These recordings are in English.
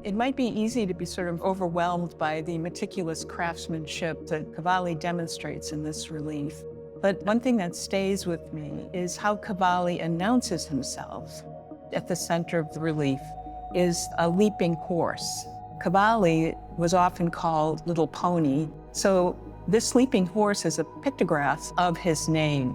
It might be easy to be sort of overwhelmed by the meticulous craftsmanship that Cavalli demonstrates in this relief. But one thing that stays with me is how Cavalli announces himself. At the center of the relief is a leaping horse. Cavalli was often called Little Pony, so this leaping horse is a pictograph of his name.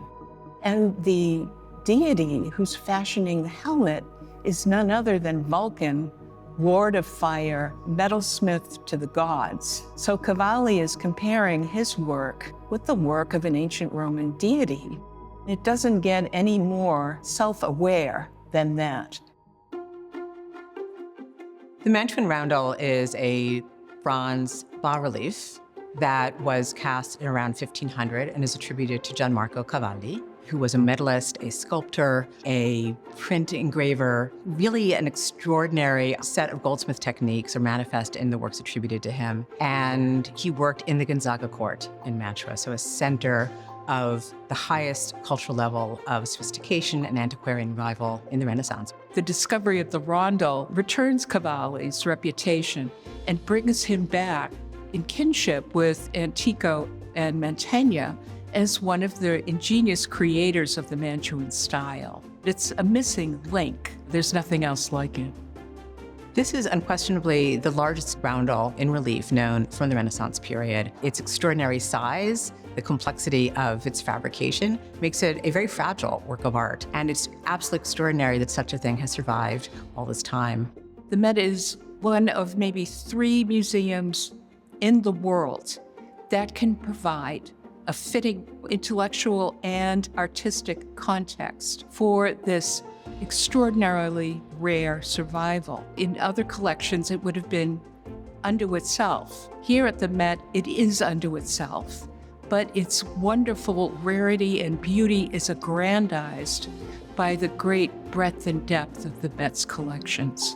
And the deity who's fashioning the helmet is none other than Vulcan, Lord of Fire, metalsmith to the gods. So Cavalli is comparing his work with the work of an ancient Roman deity. It doesn't get any more self-aware than that. The Mantuan Roundel is a bronze bas-relief that was cast in around 1500 and is attributed to Gian Marco Cavalli, who was a medalist, a sculptor, a print engraver. Really an extraordinary set of goldsmith techniques are manifest in the works attributed to him. And he worked in the Gonzaga court in Mantua, so a center of the highest cultural level of sophistication and antiquarian revival in the Renaissance. The discovery of the roundel returns Cavalli's reputation and brings him back in kinship with Antico and Mantegna as one of the ingenious creators of the Mantuan style. It's a missing link. There's nothing else like it. This is unquestionably the largest roundel in relief known from the Renaissance period. Its extraordinary size, the complexity of its fabrication makes it a very fragile work of art. And it's absolutely extraordinary that such a thing has survived all this time. The Met is one of maybe 3 museums in the world that can provide a fitting intellectual and artistic context for this extraordinarily rare survival. In other collections, it would have been unto itself. Here at the Met, it is unto itself, but its wonderful rarity and beauty is aggrandized by the great breadth and depth of the Met's collections.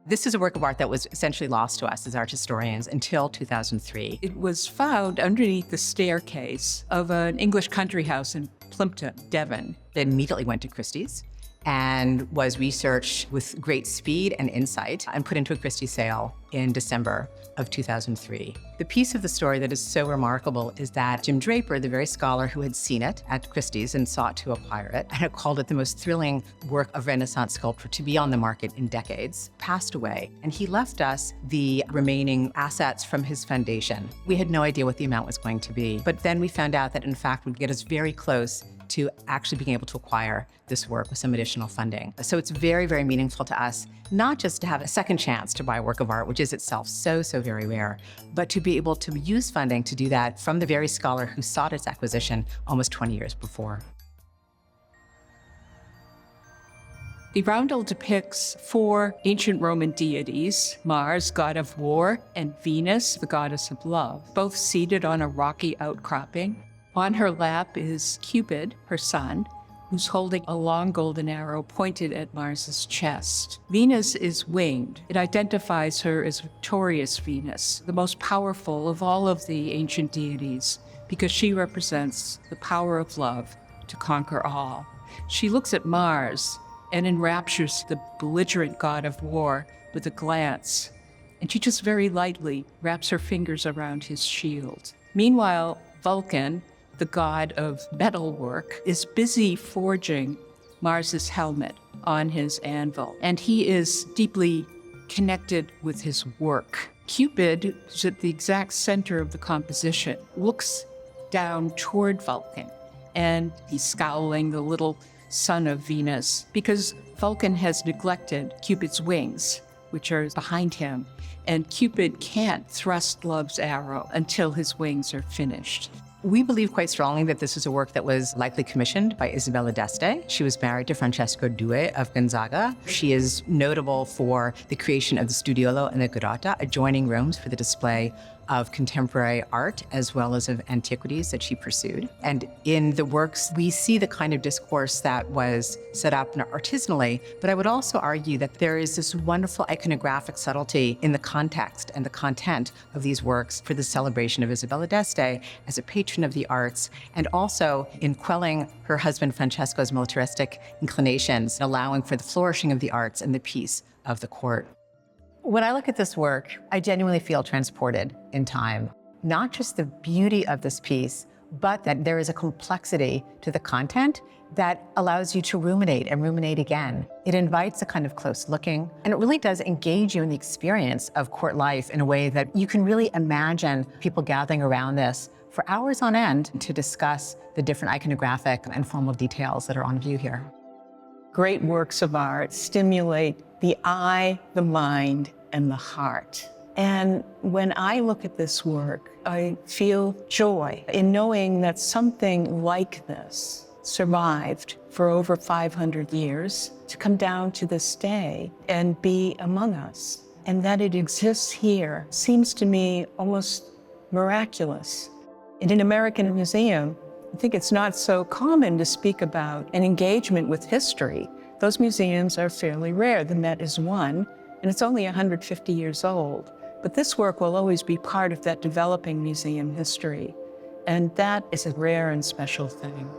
This is a work of art that was essentially lost to us as art historians until 2003. It was found underneath the staircase of an English country house in Plimpton, Devon. It immediately went to Christie's and was researched with great speed and insight and put into a Christie's sale in December of 2003. The piece of the story that is so remarkable is that Jim Draper, the very scholar who had seen it at Christie's and sought to acquire it, and had called it the most thrilling work of Renaissance sculpture to be on the market in decades, passed away. And he left us the remaining assets from his foundation. We had no idea what the amount was going to be, but then we found out that in fact would get us very close to actually being able to acquire this work with some additional funding. So it's very, very meaningful to us, not just to have a second chance to buy a work of art, which is itself so, so very rare, but to be able to use funding to do that from the very scholar who sought its acquisition almost 20 years before. The roundel depicts 4 ancient Roman deities, Mars, god of war, and Venus, the goddess of love, both seated on a rocky outcropping. On her lap is Cupid, her son, who's holding a long golden arrow pointed at Mars's chest. Venus is winged. It identifies her as victorious Venus, the most powerful of all of the ancient deities, because she represents the power of love to conquer all. She looks at Mars and enraptures the belligerent god of war with a glance, and she just very lightly wraps her fingers around his shield. Meanwhile, Vulcan, the god of metalwork, is busy forging Mars's helmet on his anvil, and he is deeply connected with his work. Cupid, who's at the exact center of the composition, looks down toward Vulcan, and he's scowling, the little son of Venus, because Vulcan has neglected Cupid's wings, which are behind him, and Cupid can't thrust love's arrow until his wings are finished. We believe quite strongly that this is a work that was likely commissioned by Isabella d'Este. She was married to Francesco Due of Gonzaga. She is notable for the creation of the studiolo and the grotta, adjoining rooms for the display of contemporary art as well as of antiquities that she pursued. And in the works, we see the kind of discourse that was set up artisanally, but I would also argue that there is this wonderful iconographic subtlety in the context and the content of these works for the celebration of Isabella d'Este as a patron of the arts, and also in quelling her husband Francesco's militaristic inclinations, allowing for the flourishing of the arts and the peace of the court. When I look at this work, I genuinely feel transported in time. Not just the beauty of this piece, but that there is a complexity to the content that allows you to ruminate and ruminate again. It invites a kind of close looking, and it really does engage you in the experience of court life in a way that you can really imagine people gathering around this for hours on end to discuss the different iconographic and formal details that are on view here. Great works of art stimulate the eye, the mind, and the heart. And when I look at this work, I feel joy in knowing that something like this survived for over 500 years to come down to this day and be among us. And that it exists here seems to me almost miraculous. In an American museum, I think it's not so common to speak about an engagement with history. Those museums are fairly rare. The Met is one, and it's only 150 years old. But this work will always be part of that developing museum history. And that is a rare and special thing.